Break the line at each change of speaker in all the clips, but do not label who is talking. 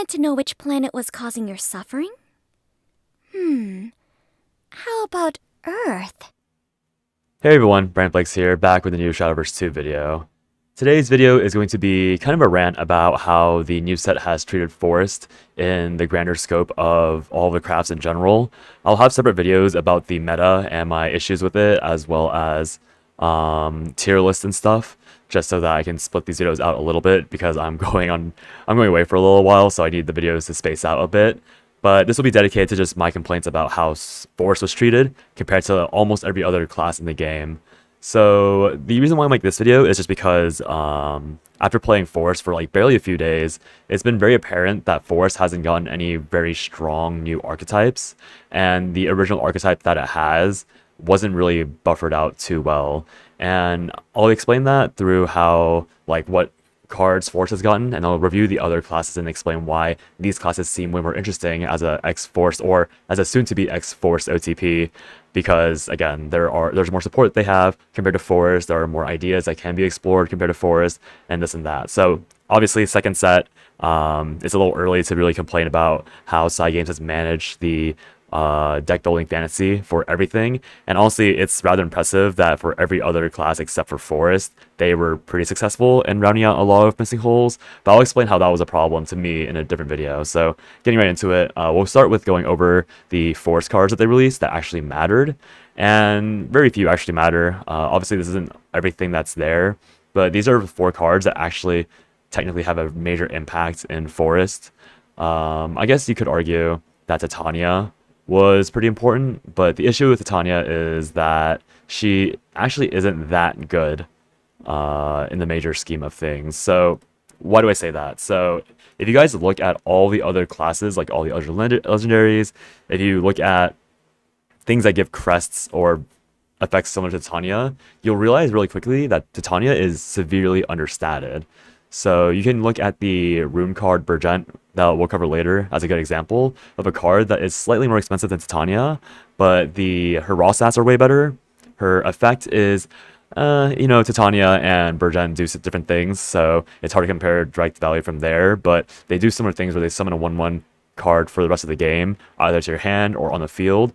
want to know which planet was causing your suffering? How about Earth?
Hey everyone, Brand Flakes here, back with a new Shadowverse 2 video. Today's video is going to be kind of a rant about how the new set has treated Forest in the grander scope of all the crafts in general. I'll have separate videos about the meta and my issues with it, as well as tier lists and stuff, just so that I can split these videos out a little bit, because I'm going away for a little while, so I need the videos to space out a bit. But this will be dedicated to just my complaints about how Forest was treated compared to almost every other class in the game. So the reason why I make this video is just because after playing Forest for like barely a few days, it's been very apparent that Forest hasn't gotten any very strong new archetypes, and the original archetype that it has wasn't really buffered out too well. And I'll explain that through how, like, what cards Force has gotten, and I'll review the other classes and explain why these classes seem way more interesting as a X-Force or as a soon-to-be X-Force OTP, because again, there's more support they have compared to Forest, there are more ideas that can be explored compared to Forest, and this and that. So obviously second set, it's a little early to really complain about how Cygames has managed the deck building fantasy for everything, and honestly it's rather impressive that for every other class except for Forest, they were pretty successful in rounding out a lot of missing holes, but I'll explain how that was a problem to me in a different video. So getting right into it, we'll start with going over the Forest cards that they released that actually mattered, and very few actually matter. Obviously this isn't everything that's there, but these are 4 cards that actually technically have a major impact in Forest. I guess you could argue that Titania was pretty important, but the issue with Titania is that she actually isn't that good in the major scheme of things. So why do I say that? So if you guys look at all the other classes, like all the other legendaries, if you look at things that give crests or effects similar to Titania, you'll realize really quickly that Titania is severely understated. So you can look at the Rune card Burgent that we'll cover later as a good example of a card that is slightly more expensive than Titania, but her raw stats are way better. Her effect is, Titania and Burgent do different things, so it's hard to compare direct value from there, but they do similar things where they summon a 1/1 card for the rest of the game, either to your hand or on the field,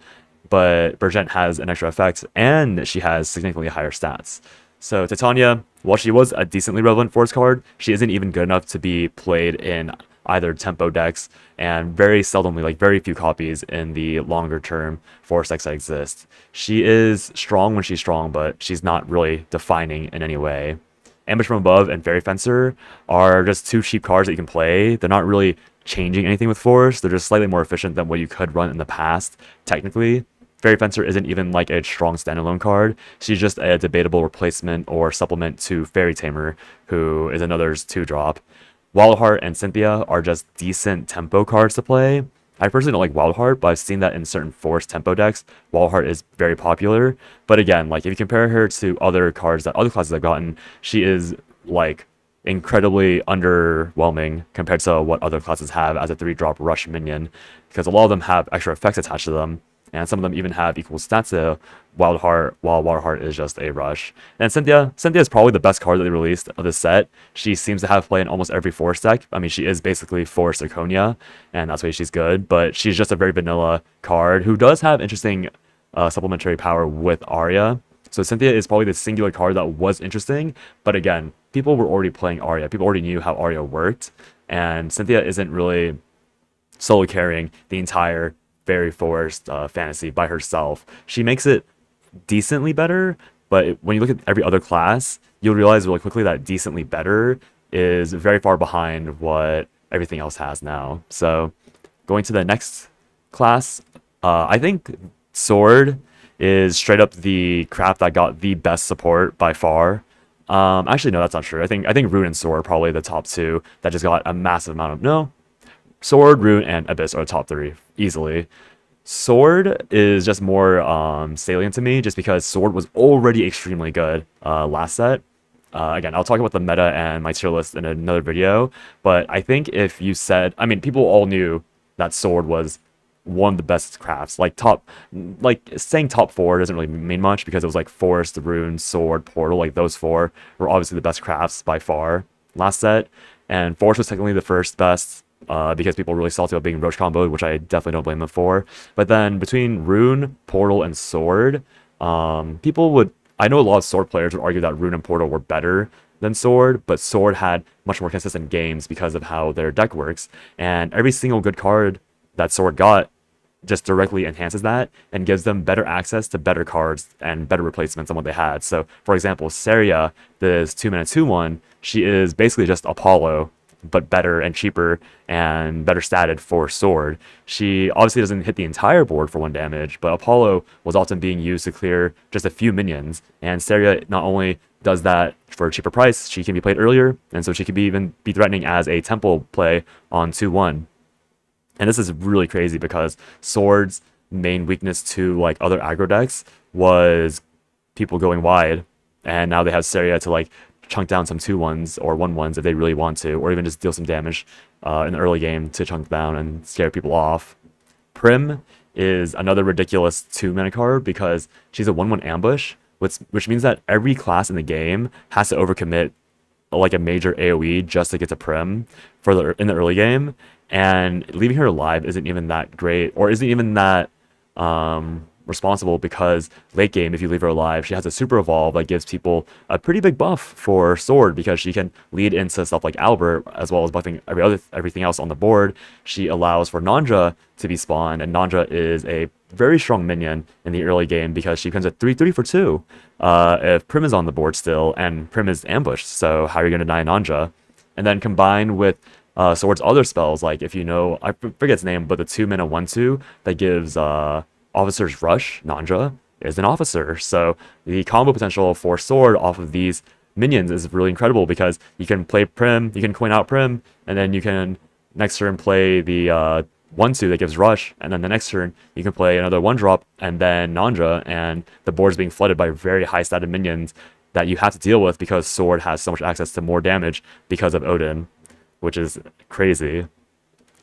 but Burgent has an extra effect, and she has significantly higher stats. So Titania, while she was a decently relevant Force card, she isn't even good enough to be played in either tempo decks, and very seldomly, like very few copies in the longer term Force decks that exist. She is strong when she's strong, but she's not really defining in any way. Ambush from Above and Fairy Fencer are just 2 cheap cards that you can play. They're not really changing anything with Force, they're just slightly more efficient than what you could run in the past, technically. Fairy Fencer isn't even like a strong standalone card. She's just a debatable replacement or supplement to Fairy Tamer, who is another 2-drop. Wildheart and Cynthia are just decent tempo cards to play. I personally don't like Wildheart, but I've seen that in certain Force tempo decks, Wildheart is very popular. But again, like if you compare her to other cards that other classes have gotten, she is like incredibly underwhelming compared to what other classes have as a 3-drop rush minion, because a lot of them have extra effects attached to them, and some of them even have equal stats to Wildheart, while Wildheart is just a rush. And Cynthia is probably the best card that they released of the set. She seems to have play in almost every Force deck. I mean, she is basically Force Zirconia, and that's why she's good, but she's just a very vanilla card who does have interesting supplementary power with Arya. So Cynthia is probably the singular card that was interesting, but again, people were already playing Arya. People already knew how Arya worked, and Cynthia isn't really solo carrying the entire Fairy Forest fantasy by herself. She makes it decently better, but when you look at every other class, you'll realize really quickly that decently better is very far behind what everything else has now. So going to the next class, I think Sword is straight up the craft that got the best support by far. Actually, no, that's not true. I think Rune and Sword are probably the top 2 that just got a massive amount of... No, Sword, Rune, and Abyss are the top 3, easily. Sword is just more salient to me, just because Sword was already extremely good last set. Again, I'll talk about the meta and my tier list in another video, but I think if you said... I mean, people all knew that Sword was one of the best crafts. Like saying top 4 doesn't really mean much, because it was like Forest, Rune, Sword, Portal, like those 4 were obviously the best crafts by far last set, and Forest was technically the first best, because people were really salty about being Roche comboed, which I definitely don't blame them for. But then between Rune, Portal, and Sword, people would. I know a lot of Sword players would argue that Rune and Portal were better than Sword, but Sword had much more consistent games because of how their deck works. And every single good card that Sword got just directly enhances that and gives them better access to better cards and better replacements than what they had. So, for example, Saria, this 2-mana 2/1, she is basically just Apollo, but better and cheaper and better statted for Sword. She obviously doesn't hit the entire board for 1 damage, but Apollo was often being used to clear just a few minions. And Saria not only does that for a cheaper price, she can be played earlier, and so she can be threatening as a temple play on 2/1. And this is really crazy because Sword's main weakness to like other aggro decks was people going wide, and now they have Saria to like chunk down some 2/1s or 1/1s if they really want to, or even just deal some damage in the early game to chunk down and scare people off. Prim is another ridiculous 2-mana card because she's a 1/1 ambush, which means that every class in the game has to overcommit like a major AoE just to get to Prim in the early game, and leaving her alive isn't even that great, or isn't even that responsible, because late game, if you leave her alive, she has a super evolve that gives people a pretty big buff for Sword because she can lead into stuff like Albert as well as buffing everything else on the board. She allows for Nandra to be spawned, and Nandra is a very strong minion in the early game because she becomes a 3/3 for 2 if Prim is on the board still, and Prim is ambushed, so how are you going to deny Nandra? And then combined with Sword's other spells, like if you know, I forget its name, but the 2-mana 1/2 that gives Officer's Rush, Nandra is an officer. So the combo potential for Sword off of these minions is really incredible because you can play Prim, you can coin out Prim, and then you can next turn play the 1/2 that gives Rush, and then the next turn you can play another 1-drop and then Nandra, and the board is being flooded by very high statted minions that you have to deal with because Sword has so much access to more damage because of Odin, which is crazy.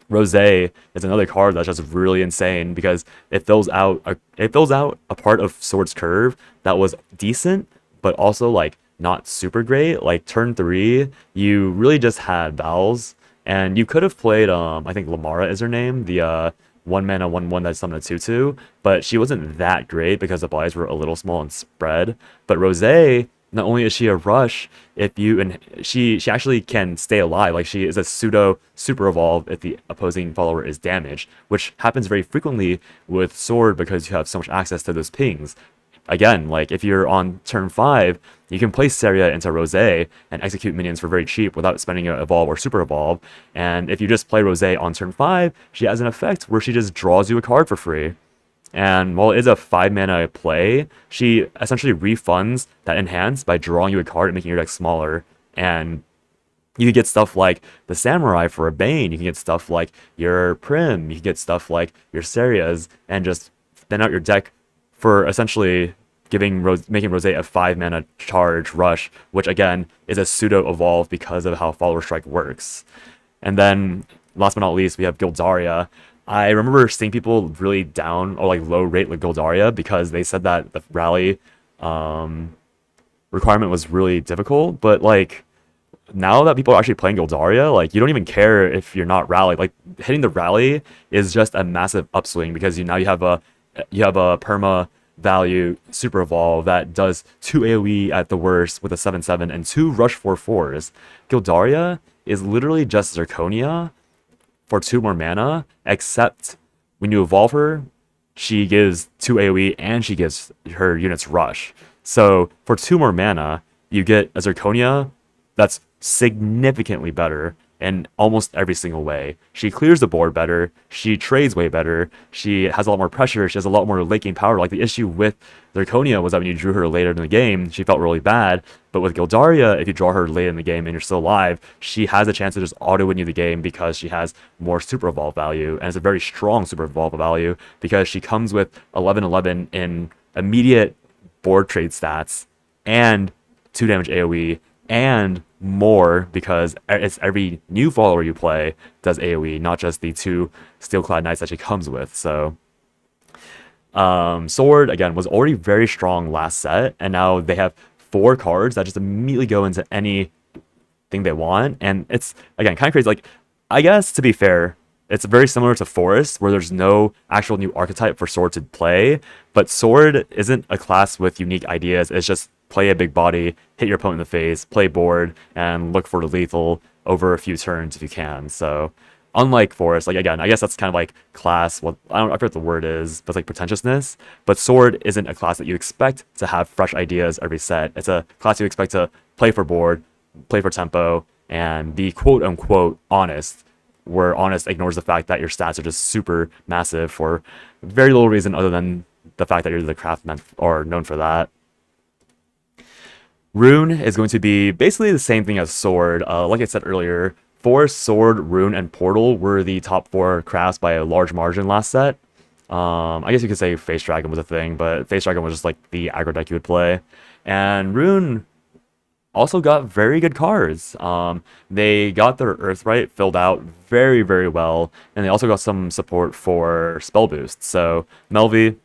Rosé is another card that's just really insane because it fills out a part of Sword's curve that was decent, but also like not super great. Like turn 3, you really just had Vowels, and you could have played I think Lamara is her name, the 1-mana 1/1 that's summoned a 2/2, but she wasn't that great because the bodies were a little small and spread. But Rosé, not only is she a rush, if you and she actually can stay alive. Like she is a pseudo super evolve if the opposing follower is damaged, which happens very frequently with Sword because you have so much access to those pings. Again, like if you're on turn 5, you can place Saria into Rosé and execute minions for very cheap without spending an evolve or super evolve. And if you just play Rosé on turn 5, she has an effect where she just draws you a card for free. And while it is a 5-mana play, she essentially refunds that enhance by drawing you a card and making your deck smaller. And you can get stuff like the Samurai for a Bane, you can get stuff like your Prim, you can get stuff like your Sarias, and just thin out your deck for essentially making Rosé a 5-mana charge rush, which again is a pseudo evolve because of how Follower Strike works. And then last but not least, we have Gildaria. I remember seeing people really down or like low rate like Goldaria because they said that the rally requirement was really difficult. But like now that people are actually playing Goldaria, like you don't even care if you're not rallied. Like hitting the rally is just a massive upswing because now you have a perma value super evolve that does 2 AoE at the worst with a 7/7 and 2 rush 4/4s. Gildaria is literally just Zirconia for 2 more mana, except when you evolve her, she gives 2 AoE and she gives her units rush. So for 2 more mana, you get a Zirconia that's significantly better in almost every single way. She clears the board better, she trades way better, she has a lot more pressure, she has a lot more late game power. Like the issue with Zirconia was that when you drew her later in the game, she felt really bad. But with Gildaria, if you draw her late in the game and you're still alive, she has a chance to just auto-win you the game because she has more super evolve value, and it's a very strong super evolve value because she comes with 11/11 in immediate board trade stats and 2 damage AoE and more because it's every new follower you play does AoE, not just the 2 Steelclad Knights that she comes with. So Sword again was already very strong last set, and now they have 4 cards that just immediately go into anything they want, and it's again kind of crazy. Like I guess to be fair, it's very similar to Forest, where there's no actual new archetype for Sword to play, but Sword isn't a class with unique ideas. It's just play a big body, hit your opponent in the face, play board, and look for the lethal over a few turns if you can. So, unlike Forest, like again, I guess that's kind of like class. Well, I forget what the word is, but it's like pretentiousness. But Sword isn't a class that you expect to have fresh ideas every set. It's a class you expect to play for board, play for tempo, and be quote unquote honest, where honest ignores the fact that your stats are just super massive for very little reason other than the fact that you're the craftsman or known for that. Rune is going to be basically the same thing as Sword. Like I said earlier, Force, Sword, Rune, and Portal were the top 4 crafts by a large margin last set. I guess you could say Face Dragon was a thing, but Face Dragon was just like the aggro deck you would play. And Rune also got very good cards. They got their Earthright filled out very, very well, and they also got some support for spell boost. So Melvi,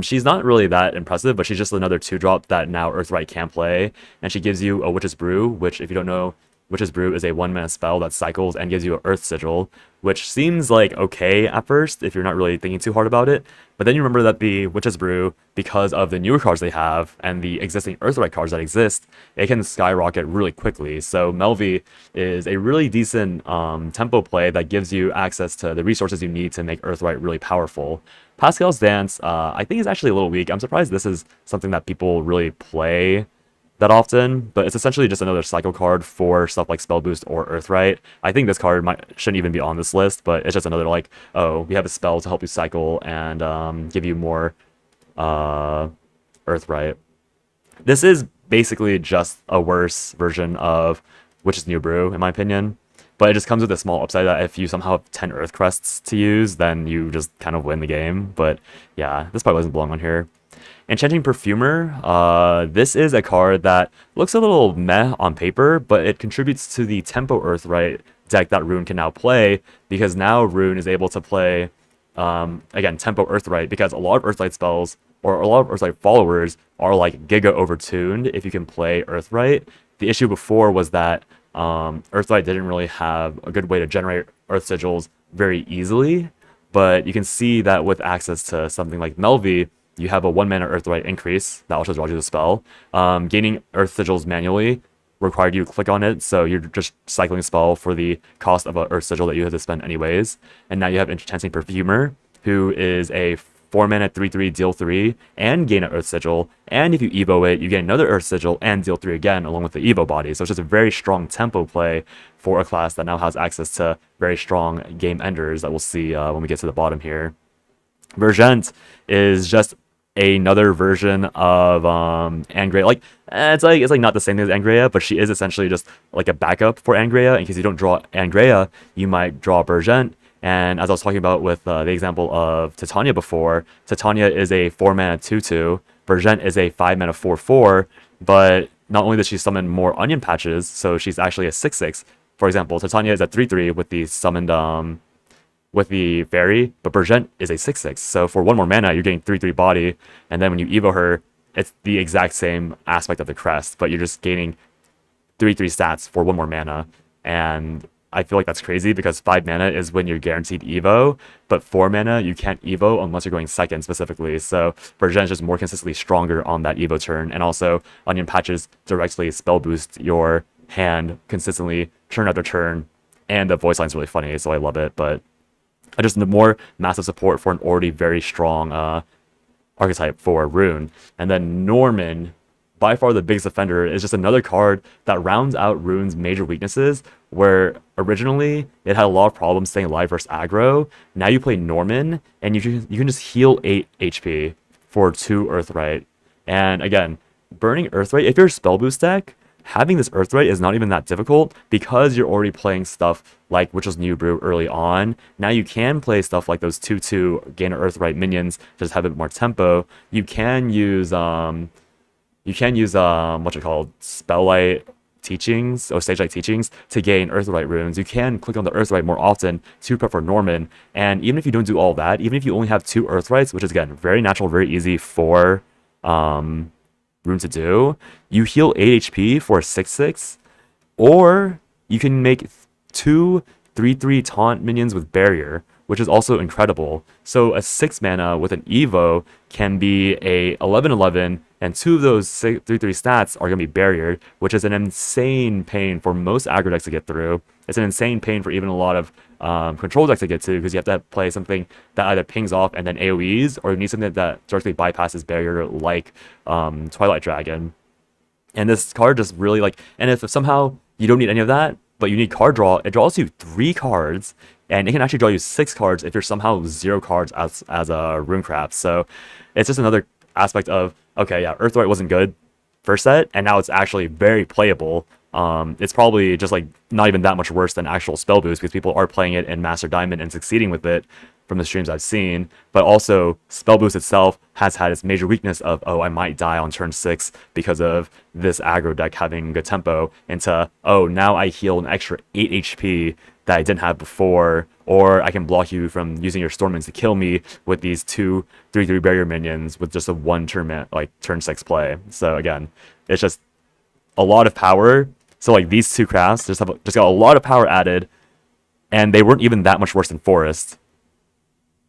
she's not really that impressive, but she's just another 2-drop that now Earthright can play, and she gives you a Witch's Brew, which if you don't know, Witch's Brew is a 1-mana spell that cycles and gives you an Earth Sigil, which seems like okay at first if you're not really thinking too hard about it. But then you remember that the Witch's Brew, because of the newer cards they have and the existing Earthright cards that exist, it can skyrocket really quickly. So Melvi is a really decent tempo play that gives you access to the resources you need to make Earthright really powerful. Pascal's Dance, I think is actually a little weak. I'm surprised this is something that people really play that often, but it's essentially just another cycle card for stuff like Spell Boost or Earthright. I think this card shouldn't even be on this list, but it's just another like, oh, we have a spell to help you cycle and give you more Earthright. This is basically just a worse version of Witch's New Brew, in my opinion. But it just comes with a small upside that if you somehow have 10 Earth Crests to use, then you just kind of win the game. But yeah, this probably doesn't belong on here. Enchanting Perfumer, this is a card that looks a little meh on paper, but it contributes to the Tempo Earthright deck that Rune can now play, because now Rune is able to play, again, Tempo Earthright, because a lot of Earthlight spells, or a lot of Earthlight followers, are like Giga overtuned if you can play Earthright. The issue before was that Earthlight didn't really have a good way to generate Earth Sigils very easily, but you can see that with access to something like Melvi, you have a 1-mana Earthright increase that also draws you the spell. Gaining Earth Sigils manually required you to click on it, so you're just cycling a spell for the cost of an Earth Sigil that you have to spend anyways. And now you have Enchanting Perfumer, who is a 4-mana 3/3 deal 3 and gain an Earth Sigil, and if you Evo it, you get another Earth Sigil and deal 3 again along with the Evo body. So it's just a very strong tempo play for a class that now has access to very strong game enders that we'll see when we get to the bottom here. Vergent is just another version of Angrea. Like it's like not the same thing as Angrea, but she is essentially just like a backup for Angrea. In case you don't draw Angrea, you might draw Vergent. And as I was talking about with the example of Titania before, Titania is a 4-mana 2/2, Vergent is a 5-mana 4/4, but not only does she summon more onion patches, so she's actually a 6/6. For example, Titania is a 3/3 with the summoned with the fairy, but Vergent is a 6/6. So for 1 more mana, you're getting 3/3 body, and then when you Evo her, it's the exact same aspect of the crest, but you're just gaining 3/3 stats for 1 more mana. And I feel like that's crazy because 5 mana is when you're guaranteed Evo, but 4 mana you can't Evo unless you're going second specifically. So Vergent is just more consistently stronger on that Evo turn, and also Onion Patches directly spell boost your hand consistently turn after turn, and the voice line's really funny, so I love it. But I just need more massive support for an already very strong archetype for Rune. And then Norman, by far the biggest offender, is just another card that rounds out Rune's major weaknesses, where originally it had a lot of problems staying alive versus aggro. Now you play Norman, and you can just heal 8 HP for 2 Earthright. And again, burning Earthright, if you're a spell boost deck, having this Earthright is not even that difficult because you're already playing stuff like Witch's New Brew early on. Now you can play stuff like those 2/2 gain Earthright minions to just have a bit more tempo. You can use what you call Spelllight teachings or Sage Light teachings to gain Earthright runes. You can click on the Earthright more often to prep for Norman. And even if you don't do all that, even if you only have 2 Earthrights, which is again very natural, very easy for Rune to do, you heal 8 HP for a 6/6, or you can make two 3/3 taunt minions with barrier, which is also incredible. So a 6 mana with an Evo can be a 11/11, and two of those 3/3 stats are going to be barriered, which is an insane pain for most aggro decks to get through. It's an insane pain for even a lot of control decks to get to, because you have to play something that either pings off and then AoEs, or you need something that directly bypasses barrier, like Twilight Dragon. And this card just really like, and if somehow you don't need any of that, but you need card draw, it draws you 3 cards, and it can actually draw you 6 cards if you're somehow 0 cards as a Runecraft. So it's just another aspect of, okay, yeah, Earthright wasn't good first set, and now it's actually very playable. It's probably just like not even that much worse than actual Spell Boost, because people are playing it in Master Diamond and succeeding with it from the streams I've seen. But also, Spell Boost itself has had its major weakness of, oh, I might die on turn 6 because of this aggro deck having good tempo, into, oh, now I heal an extra 8 HP that I didn't have before, or I can block you from using your Stormins to kill me with these 2 3/3 barrier minions with just a 1 turn, like turn 6 play. So again, it's just a lot of power. So like these two crafts just got a lot of power added, and they weren't even that much worse than Forest.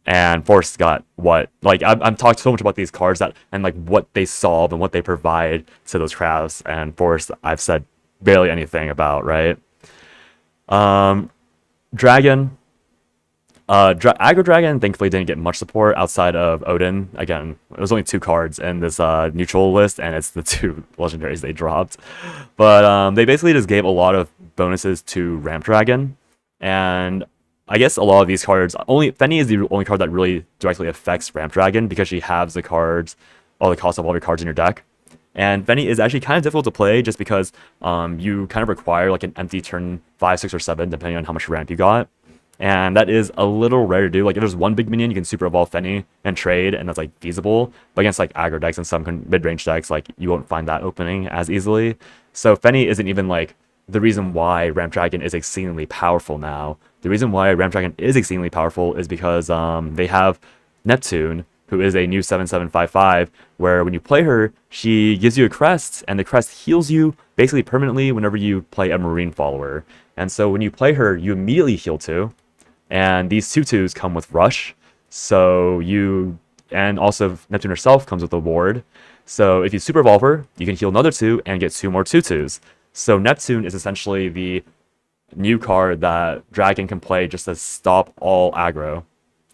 And Forest got what, like I'm talking so much about these cards that, and like what they solve and what they provide to those crafts, and Forest I've said barely anything about, right? Dragon, Aggro Dragon thankfully didn't get much support outside of Odin. Again, it was only 2 cards in this neutral list, and it's the 2 legendaries they dropped. But they basically just gave a lot of bonuses to Ramp Dragon, and I guess a lot of these cards, Fenny is the only card that really directly affects Ramp Dragon, because she halves the cards, all the cost of all your cards in your deck. And Fenny is actually kind of difficult to play, just because you kind of require like an empty turn 5, 6, or 7, depending on how much ramp you got. And that is a little rare to do. Like if there's one big minion, you can super evolve Fenny and trade, and that's like feasible. But against like aggro decks and some mid-range decks, like you won't find that opening as easily. So Fenny isn't even like the reason why Ramp Dragon is exceedingly powerful now. The reason why Ramp Dragon is exceedingly powerful is because they have Neptune, who is a new 7/7/5/5, where when you play her, she gives you a crest, and the crest heals you basically permanently whenever you play a Marine follower. And so when you play her, you immediately heal 2, and these 2/2s come with Rush. So and also Neptune herself comes with a ward. So if you super evolve her, you can heal another 2 and get 2 more 2/2s. So Neptune is essentially the new card that Dragon can play just to stop all aggro.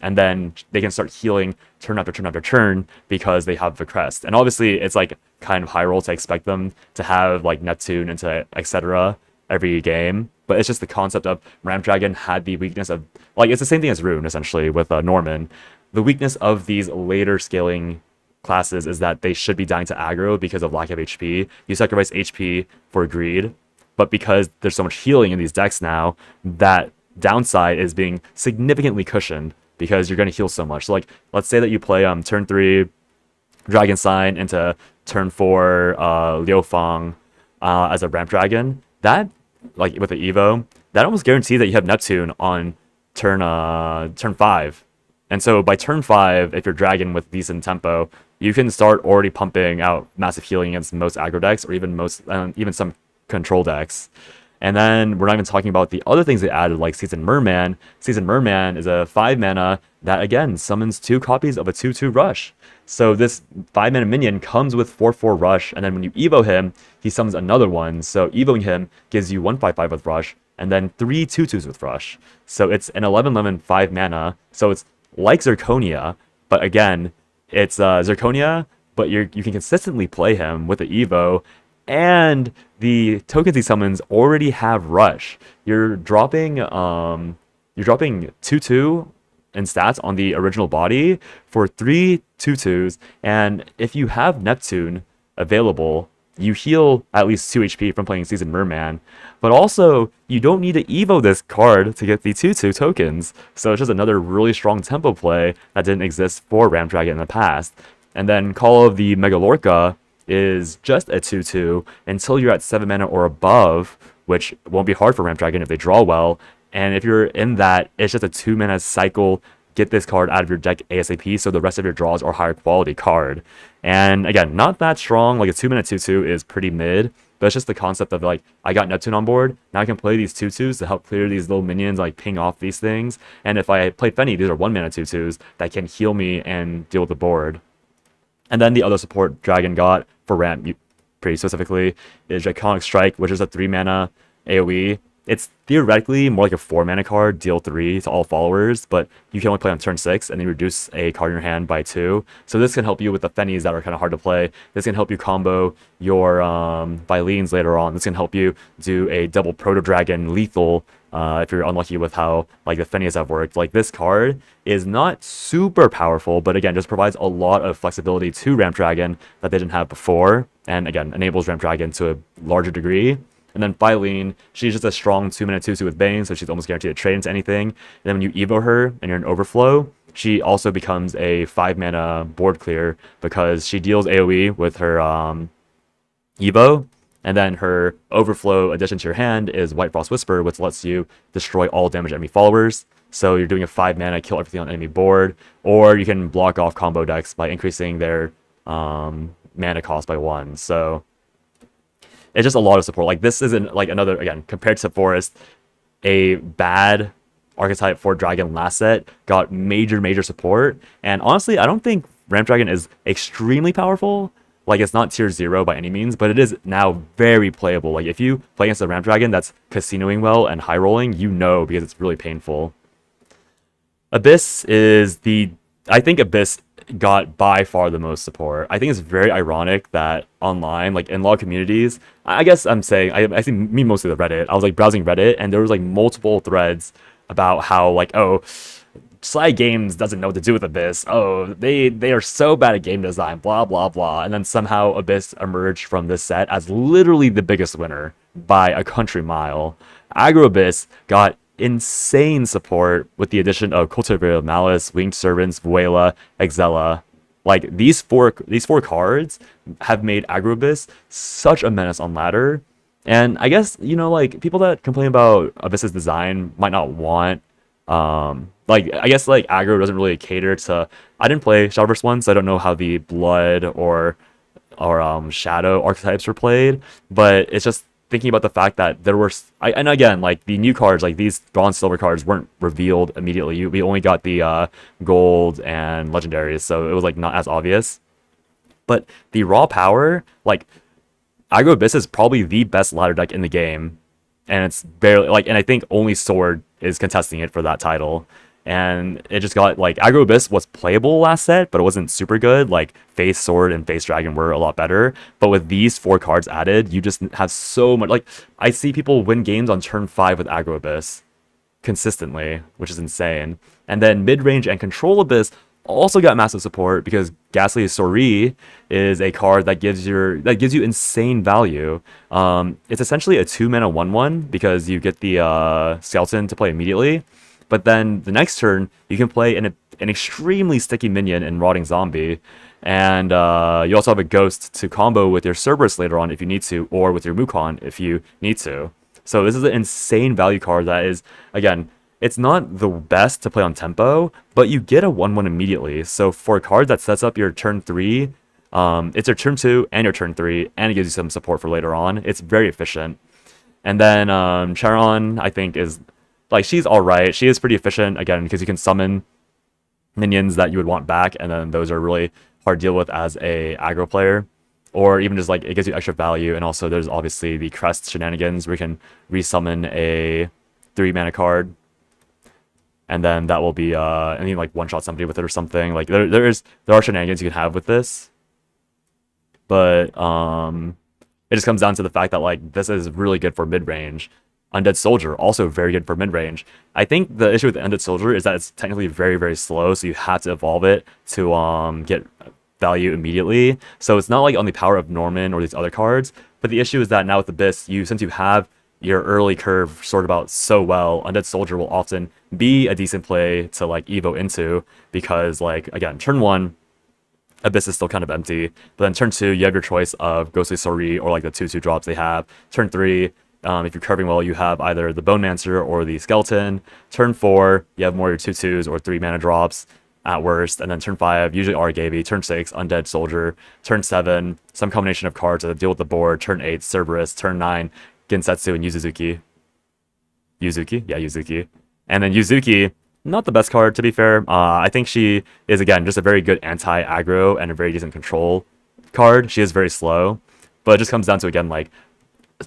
And then they can start healing turn after turn after turn because they have the crest. And obviously, it's like kind of high roll to expect them to have like Neptune into etc. every game. But it's just the concept of Ramp Dragon had the weakness of, like, it's the same thing as Rune, essentially, with Norman. The weakness of these later scaling classes is that they should be dying to aggro because of lack of HP. You sacrifice HP for greed, but because there's so much healing in these decks now, that downside is being significantly cushioned because you're going to heal so much. So like, let's say that you play turn 3 Dragon Sign into turn 4 Liu Fang as a Ramp Dragon. That, like with the Evo, that almost guarantees that you have Neptune on turn 5. And so by turn 5, if you're Dragon with decent tempo, you can start already pumping out massive healing against most aggro decks, or even some control decks. And then we're not even talking about the other things they added, like Seasoned Merman. Seasoned Merman is a 5 mana that, again, summons 2 copies of a 2/2 Rush. So this 5 mana minion comes with 4/4 Rush, and then when you Evo him, he summons another one. So Evoing him gives you 1/5/5 with Rush, and then 3 2/2s with Rush. So it's an 11/11 5 mana. So it's like Zirconia, but again, it's Zirconia, but you can consistently play him with the Evo, and the tokens he summons already have Rush. You're dropping 2/2 in stats on the original body for 3 2/2s, and if you have Neptune available, you heal at least 2 HP from playing Seasoned Merman. But also, you don't need to Evo this card to get the 2/2 tokens. So it's just another really strong tempo play that didn't exist for Ramp Dragon in the past. And then Call of the Megalorca is just a 2/2 until you're at 7 mana or above, which won't be hard for Ramp Dragon if they draw well. And if you're in that, it's just a 2 mana cycle. Get this card out of your deck ASAP, so the rest of your draws are higher quality card. And again, not that strong. Like a 2 mana 2/2 is pretty mid, but it's just the concept of like, I got Neptune on board, now I can play these 2/2s to help clear these little minions, like ping off these things. And if I play Fenny, these are 1-mana 2/2s that can heal me and deal with the board. And then the other support Dragon got for ramp, pretty specifically, is Draconic Strike, which is a 3-mana AoE. It's theoretically more like a 4-mana card, deal 3 to all followers, but you can only play on turn 6 and then reduce a card in your hand by 2. So this can help you with the Fennies that are kind of hard to play. This can help you combo your Vileens later on. This can help you do a double Proto Dragon lethal if you're unlucky with how like the Fennies have worked. Like this card is not super powerful, but again, just provides a lot of flexibility to Ramp Dragon that they didn't have before, and again, enables Ramp Dragon to a larger degree. And then Fileen, she's just a strong 2-mana 2/2 with Bane, so she's almost guaranteed to trade into anything. And then when you Evo her and you're in Overflow, she also becomes a 5-mana board clear because she deals AoE with her Evo, and then her Overflow addition to your hand is White Frost Whisper, which lets you destroy all damaged enemy followers. So you're doing a 5-mana kill everything on enemy board, or you can block off combo decks by increasing their mana cost by 1. So it's just a lot of support. Like this isn't like another, again, compared to Forest, a bad archetype for Dragon last set got major support. And honestly, I don't think Ramp Dragon is extremely powerful. Like it's not tier 0 by any means, but it is now very playable. Like if you play against a Ramp Dragon that's casinoing well and high rolling, you know, because it's really painful. Abyss is I think Abyss got by far the most support. I think it's very ironic that online, like in a lot of communities, I guess I'm saying, I see me mostly the Reddit. I was like browsing Reddit and there was like multiple threads about how like, oh, Sly Games doesn't know what to do with Abyss. Oh, they are so bad at game design, blah, blah, blah. And then somehow Abyss emerged from this set as literally the biggest winner by a country mile. Aggro Abyss got insane support with the addition of Cultivator of Malice, Winged Servants, Vuela, Exela. Like these four cards have made Aggro Abyss such a menace on ladder. And I guess, you know, like people that complain about Abyss's design might not want like I guess like aggro doesn't really cater to. I didn't play Shadowverse once, so I don't know how the blood or shadow archetypes were played, but it's just thinking about the fact that there were, and again, like the new cards, like these bronze silver cards weren't revealed immediately. We only got the gold and legendaries, so it was like not as obvious. But the raw power, like Aggro Abyss is probably the best ladder deck in the game, and it's barely like, and I think only Sword is contesting it for that title. And it just got like Aggro Abyss was playable last set, but it wasn't super good. Like Face Sword and Face Dragon were a lot better. But with these 4 cards added, you just have so much. Like I see people win games on turn 5 with Aggro Abyss consistently, which is insane. And then mid range and Control Abyss also got massive support because Ghastly Sori is a card that gives you insane value. It's essentially a 2-mana 1/1 because you get the skeleton to play immediately. But then the next turn, you can play an extremely sticky minion in Rotting Zombie. And you also have a Ghost to combo with your Cerberus later on if you need to, or with your Mukon if you need to. So this is an insane value card that is, again, it's not the best to play on tempo, but you get a 1/1 immediately. So for a card that sets up your turn 3, it's your turn 2 and your turn 3, and it gives you some support for later on. It's very efficient. And then Charon, I think, is... like, she's alright. She is pretty efficient, again, because you can summon minions that you would want back, and then those are really hard to deal with as a aggro player. Or even just, like, it gives you extra value, and also there's obviously the Crest shenanigans, where you can resummon a 3-mana card, and then that will be, and you like, one-shot somebody with it or something. Like, there are shenanigans you can have with this. But, it just comes down to the fact that, like, this is really good for mid-range. Undead Soldier, also very good for mid-range. I think the issue with the Undead Soldier is that it's technically very slow, so you have to evolve it to get value immediately. So it's not like on the power of Norman or these other cards, but the issue is that now with Abyss, since you have your early curve sorted out so well, Undead Soldier will often be a decent play to like Evo into, because like, again, turn 1, Abyss is still kind of empty, but then turn 2, you have your choice of Ghostly Sori or like the 2/2 drops they have. Turn 3, if you're curving well, you have either the Bone Mancer or the Skeleton. Turn 4, you have more of your 2/2s or 3-mana drops. at worst, and then turn 5, usually Argaby, turn 6, Undead Soldier, turn 7, some combination of cards that deal with the board, turn 8, Cerberus, turn 9, Gensetsu, and Yuzuki. Yuzuki? Yeah, Yuzuki. And then Yuzuki, not the best card, to be fair. I think she is, again, just a very good anti-aggro and a very decent control card. She is very slow, but it just comes down to, again, like,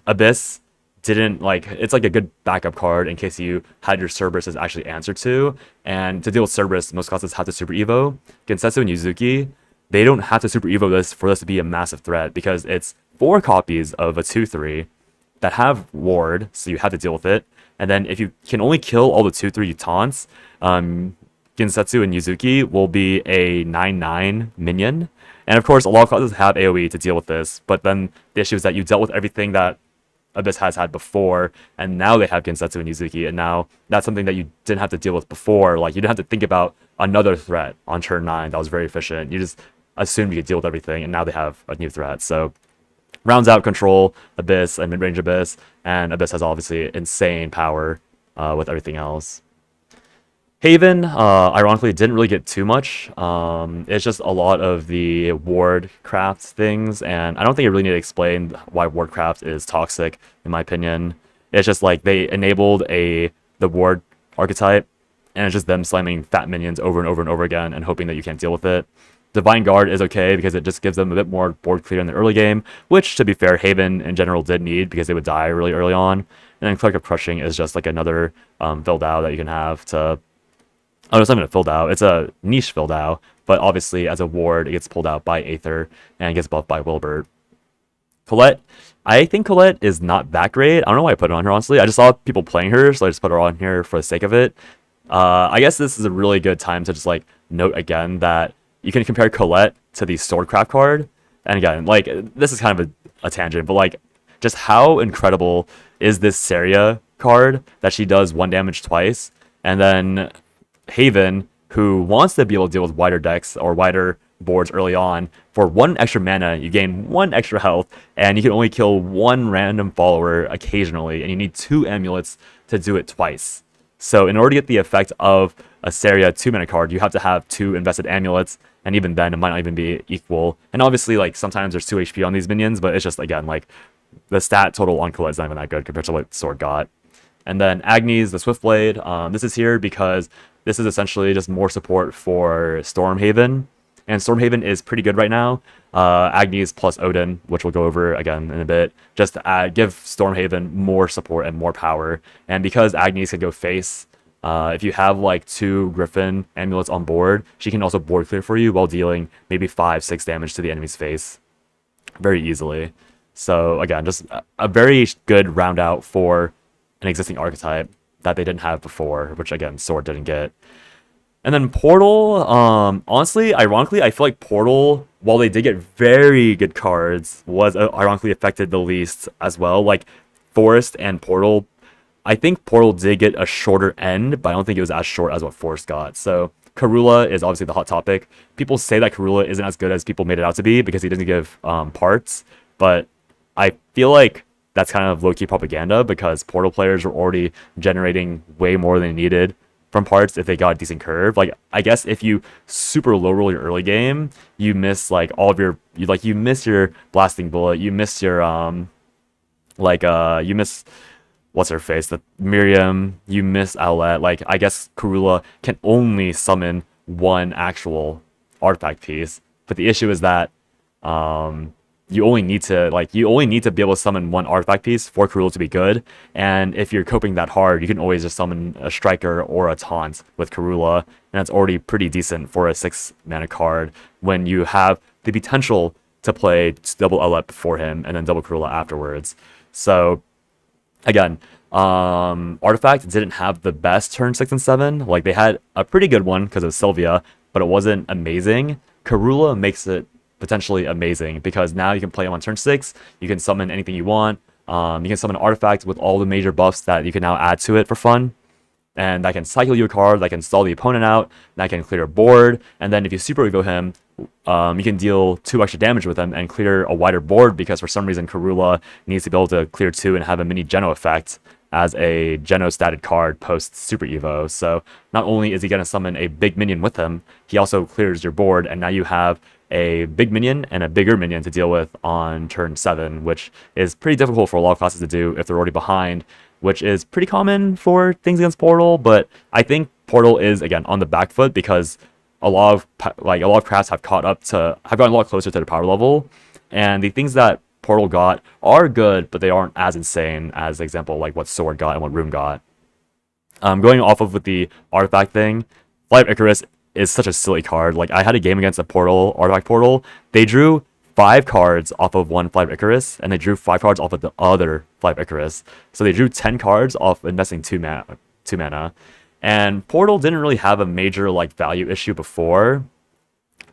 Abyss didn't, like, it's like a good backup card in case you had your Cerberus as actually answer to. And to deal with Cerberus, most classes have to Super Evo. Gensetsu and Yuzuki, they don't have to Super Evo this for this to be a massive threat because it's 4 copies of a 2/3 that have ward, so you have to deal with it. And then if you can only kill all the 2/3 taunts, Gensetsu and Yuzuki will be a 9/9 minion. And of course, a lot of classes have AoE to deal with this, but then the issue is that you dealt with everything that Abyss has had before, and now they have Gensetsu and Yuzuki, and now that's something that you didn't have to deal with before. Like, you didn't have to think about another threat on turn 9 that was very efficient. You just assumed you could deal with everything, and now they have a new threat. So, rounds out Control, Abyss, and Mid-Range Abyss, and Abyss has obviously insane power with everything else. Haven, ironically, didn't really get too much. It's just a lot of the wardcraft things, and I don't think I really need to explain why wardcraft is toxic, in my opinion. It's just like they enabled the ward archetype, and it's just them slamming fat minions over and over and over again and hoping that you can't deal with it. Divine Guard is okay because it just gives them a bit more board clear in the early game, which, to be fair, Haven in general did need because they would die really early on. And then Clerk of Crushing is just like another build out that you can have to... Oh, it's not even a filled out. It's a niche filled out, but obviously as a ward, it gets pulled out by Aether and gets buffed by Wilbert. Colette, I think Colette is not that great. I don't know why I put it on her, honestly. I just saw people playing her, so I just put her on here for the sake of it. I guess this is a really good time to just like note again that you can compare Colette to the Swordcraft card. And again, like, this is kind of a tangent, but like, just how incredible is this Saria card that she does 1 damage twice, and then Haven, who wants to be able to deal with wider decks or wider boards early on, for 1 extra mana, you gain 1 extra health, and you can only kill 1 random follower occasionally, and you need 2 amulets to do it twice. So in order to get the effect of a Saria 2-mana card, you have to have 2 invested amulets, and even then, it might not even be equal. And obviously, like, sometimes there's 2 HP on these minions, but it's just, again, like, the stat total on Colette is not even that good compared to what Sword got. And then Agnes, the Swiftblade, this is here because this is essentially just more support for Stormhaven, and Stormhaven is pretty good right now. Agnes plus Odin, which we'll go over again in a bit, just to give Stormhaven more support and more power. And because Agnes can go face, if you have like 2 Griffin amulets on board, she can also board clear for you while dealing maybe 5-6 damage to the enemy's face very easily. So again, just a very good round out for an existing archetype that they didn't have before, which again, Sword didn't get. And then Portal, honestly, ironically, I feel like Portal, while they did get very good cards, was ironically affected the least as well. Like Forest and Portal, I think Portal did get a shorter end, but I don't think it was as short as what Forest got. So Karula is obviously the hot topic. People say that Karula isn't as good as people made it out to be because he doesn't give parts, but I feel like that's kind of low-key propaganda because Portal players were already generating way more than they needed from parts if they got a decent curve. Like, I guess if you super low roll your early game, you miss like all of your you miss your blasting bullet, you miss your you miss what's her face, the Miriam, you miss Owlette. Like, I guess Karula can only summon 1 actual artifact piece, but the issue is that you only need to be able to summon 1 artifact piece for Karula to be good. And if you're coping that hard, you can always just summon a Striker or a Taunt with Karula, and that's already pretty decent for a 6-mana card when you have the potential to play double Owlette before him and then double Karula afterwards. So again, Artifact didn't have the best turn 6 and 7. Like, they had a pretty good one because of Sylvia, but it wasn't amazing. Karula makes it potentially amazing because now you can play him on turn 6. You can summon anything you want. You can summon an artifact with all the major buffs that you can now add to it for fun. And that can cycle you a card, that can stall the opponent out, that can clear a board. And then if you super evo him, you can deal 2 extra damage with him and clear a wider board because for some reason Karula needs to be able to clear 2 and have a mini Geno effect. as a genostated card post Super Evo. So not only is he going to summon a big minion with him, he also clears your board, and now you have a big minion and a bigger minion to deal with on turn 7, which is pretty difficult for a lot of classes to do if they're already behind, which is pretty common for things against Portal. But I think Portal is, again, on the back foot because a lot of crafts have gotten a lot closer to the power level, and the things that Portal got are good, but they aren't as insane as, example, like what Sword got and what Rune got. Going off of with the artifact thing, Flight of Icarus is such a silly card. Like, I had a game against a Portal, artifact Portal. They drew 5 cards off of one Flight of Icarus, and they drew 5 cards off of the other Flight of Icarus. So they drew 10 cards off investing 2 mana. And Portal didn't really have a major like value issue before.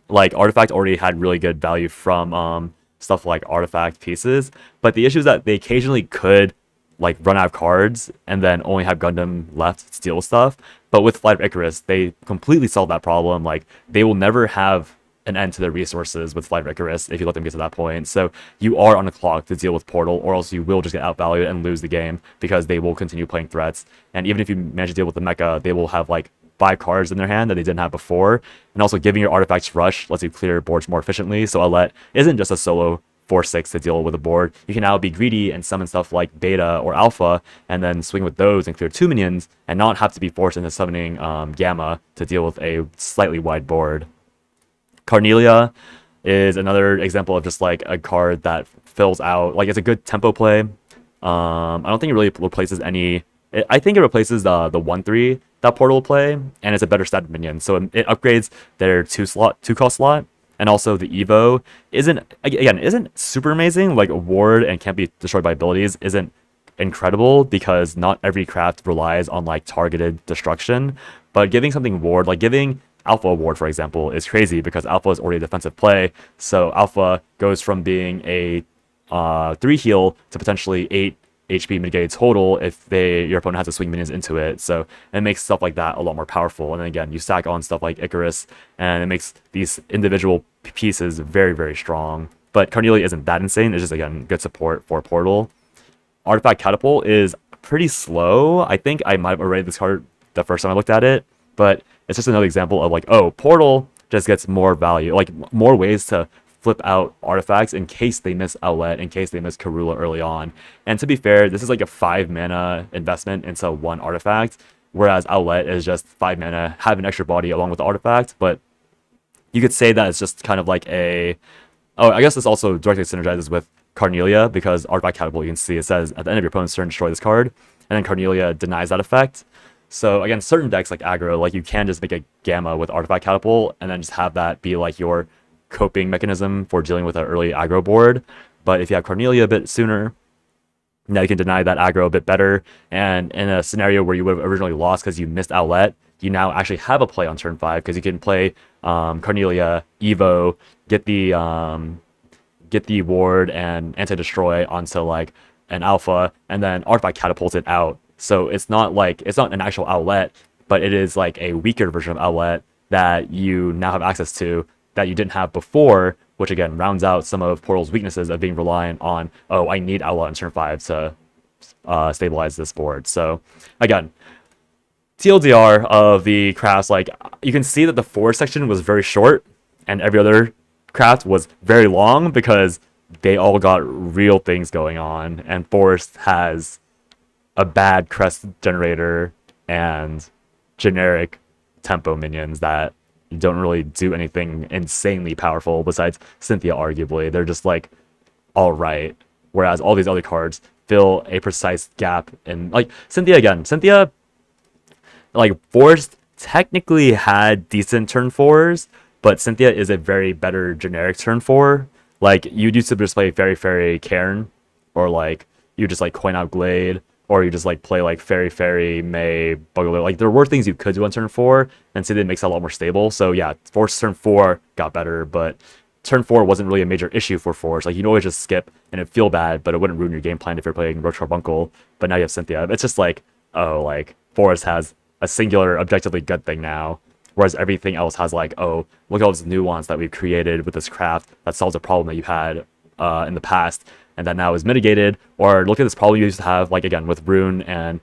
Like, Artifact already had really good value from stuff like Artifact pieces, but the issue is that they occasionally could like run out of cards and then only have Gundam left to deal with stuff. But with Flight of Icarus, they completely solved that problem. Like, they will never have an end to their resources with Flight of Icarus if you let them get to that point. So you are on the clock to deal with Portal, or else you will just get outvalued and lose the game because they will continue playing threats. And even if you manage to deal with the mecha, they will have like 5 cards in their hand that they didn't have before. And also giving your artifacts rush lets you clear boards more efficiently. So Alet isn't just a solo 4/6 to deal with a board. You can now be greedy and summon stuff like Beta or Alpha, and then swing with those and clear 2 minions, and not have to be forced into summoning Gamma to deal with a slightly wide board. Carnelia is another example of just like a card that fills out, like, it's a good tempo play. I don't think it really replaces any. I think it replaces the 1/3 that Portal will play, and it's a better stat minion. So it upgrades their 2-cost slot. And also the Evo isn't super amazing. Like, ward and can't be destroyed by abilities isn't incredible because not every craft relies on like targeted destruction. But giving something ward, like giving Alpha a ward, for example, is crazy because Alpha is already a defensive play. So Alpha goes from being a 3 heal to potentially 8 HP mitigated total if your opponent has to swing minions into it. So it makes stuff like that a lot more powerful. And then again, you stack on stuff like Icarus, and it makes these individual pieces very, very strong. But Carnelia isn't that insane. It's just, again, good support for Portal. Artifact Catapult is pretty slow. I think I might have already this card the first time I looked at it, but it's just another example of like, oh, Portal just gets more value, like more ways to flip out artifacts in case they miss Outlet, in case they miss Karula early on. And to be fair, this is like a 5 mana investment into one artifact, whereas Outlet is just 5 mana, have an extra body along with the artifact. But you could say that it's just kind of like a... Oh, I guess this also directly synergizes with Carnelia, because Artifact Catapult, you can see it says, at the end of your opponent's turn, destroy this card, and then Carnelia denies that effect. So again, certain decks like aggro, like you can just make a Gamma with Artifact Catapult, and then just have that be like your coping mechanism for dealing with an early aggro board. But if you have Carnelia a bit sooner, now you can deny that aggro a bit better. And in a scenario where you would have originally lost because you missed Outlet, you now actually have a play on turn 5 because you can play Carnelia, Evo, get the ward and anti-destroy onto like an Alpha, and then Artifact catapults it out. So it's not an actual Outlet, but it is like a weaker version of Outlet that you now have access to that you didn't have before, which again rounds out some of Portal's weaknesses of being reliant on, oh, I need Outlet on turn 5 to stabilize this board. So again, TLDR of the crafts, like you can see that the forest section was very short and every other craft was very long because they all got real things going on, and forest has a bad crest generator and generic tempo minions that don't really do anything insanely powerful besides Cynthia. Arguably, they're just like all right, whereas all these other cards fill a precise gap. And like Cynthia, like Forest technically had decent turn 4s, but Cynthia is a very better generic turn 4. Like you used to just play Fairy Fairy Cairn, or like you just like coin out Glade, or you just like play like Fairy May Bugler. Like there were things you could do on turn 4, and Cynthia makes it a lot more stable. So yeah, Force turn 4 got better, but turn 4 wasn't really a major issue for Force. Like you can always just skip and it'd feel bad, but it wouldn't ruin your game plan if you're playing Roach Carbuncle. But now you have Cynthia. It's just like, oh, like Forest has a singular objectively good thing now, whereas everything else has like, oh, look at all this nuance that we've created with this craft that solves a problem that you had in the past. and that now is mitigated. Or look at this problem you used to have, like again with Rune and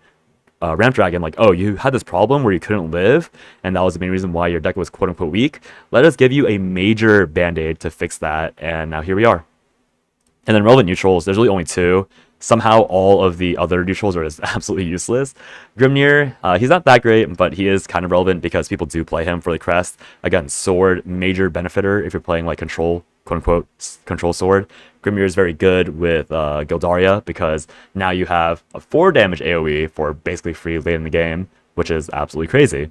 Ramp Dragon, like, oh, you had this problem where you couldn't live, and that was the main reason why your deck was quote unquote weak. Let us give you a major band-aid to fix that, and now here we are. And then relevant neutrals, there's really only two. Somehow all of the other neutrals are just absolutely useless. Grimnir, he's not that great, but he is kind of relevant because people do play him for the crest. Again, sword, major benefitter if you're playing like control, quote unquote, control sword. Grimnir is very good with Gildaria because now you have a 4 damage AoE for basically free late in the game, which is absolutely crazy.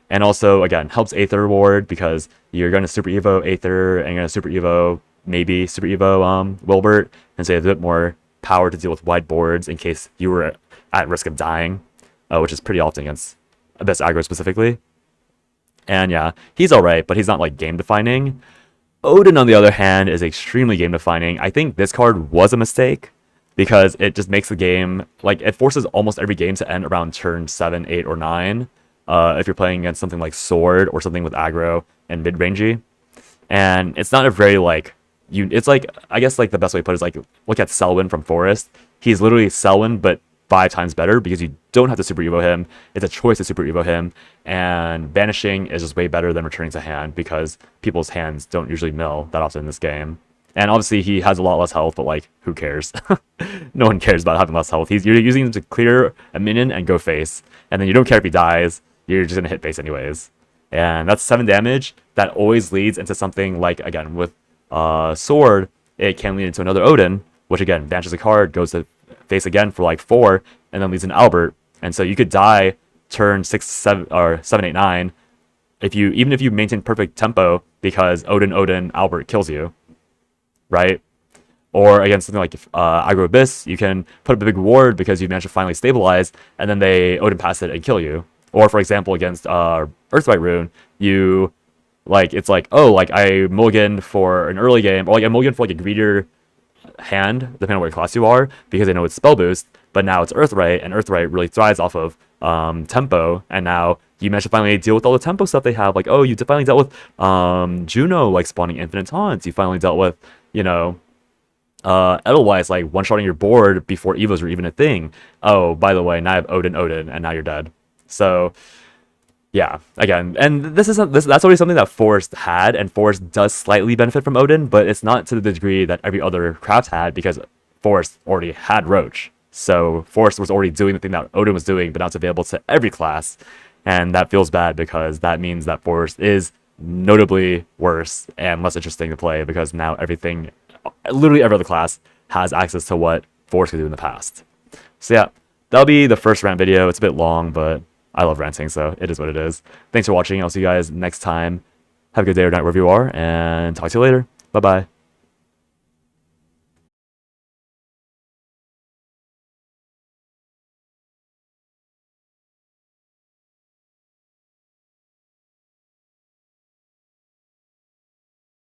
And also, again, helps Aether Ward because you're going to Super Evo Aether and you're going to Super Evo, maybe Super Evo Wilbert, and so you have a bit more power to deal with wide boards in case you were at risk of dying, which is pretty often against Abyss aggro specifically. And yeah, he's alright, but he's not like game defining. Odin, on the other hand, is extremely game defining. I think this card was a mistake because it just makes the game, like, it forces almost every game to end around turn 7, 8, or 9 if you're playing against something like Sword or something with aggro and mid-rangey. And it's not a very, like, it's like, I guess, like, the best way to put it is, like, look at Selwyn from Forest. He's literally Selwyn, but 5 times better because you don't have to Super Evo him. It's a choice to Super Evo him. And banishing is just way better than returning to hand because people's hands don't usually mill that often in this game. And obviously he has a lot less health, but like, who cares? No one cares about having less health. You're using him to clear a minion and go face. And then you don't care if he dies. You're just going to hit face anyways. And that's 7 damage. That always leads into something like, again, with Sword, it can lead into another Odin, which again, banishes a card, goes to face again for like 4, and then leads an Albert. And so you could die turn 6, 7, or 7, 8, 9 even if you maintain perfect tempo because Odin, Albert kills you, right? Or against something like Aggro Abyss, you can put up a big ward because you've managed to finally stabilize, and then they Odin pass it and kill you. Or for example, against Earthbite Rune, you it's like, oh, like I mulliganed for an early game, or like I mulliganed for like a greedier hand, depending on what class you are, because I know it's spell boost, but now it's Earthright, and Earthright really thrives off of tempo, and now you managed to finally deal with all the tempo stuff they have, like, oh, you finally dealt with Juno, like, spawning infinite taunts, you finally dealt with, you know, Edelweiss, like, one-shotting your board before Evos were even a thing. Oh, by the way, now I have Odin, and now you're dead. So, yeah, again, and that's already something that Forest had, and Forest does slightly benefit from Odin, but it's not to the degree that every other craft had, because Forest already had Roach. So Forest was already doing the thing that Odin was doing, but now it's available to every class, and that feels bad because that means that Forest is notably worse and less interesting to play because now everything, literally every other class, has access to what Forest could do in the past. So yeah, that'll be the first rant video. It's a bit long, but I love ranting, so it is what it is. Thanks for watching. I'll see you guys next time. Have a good day or night wherever you are, and talk to you later. Bye-bye.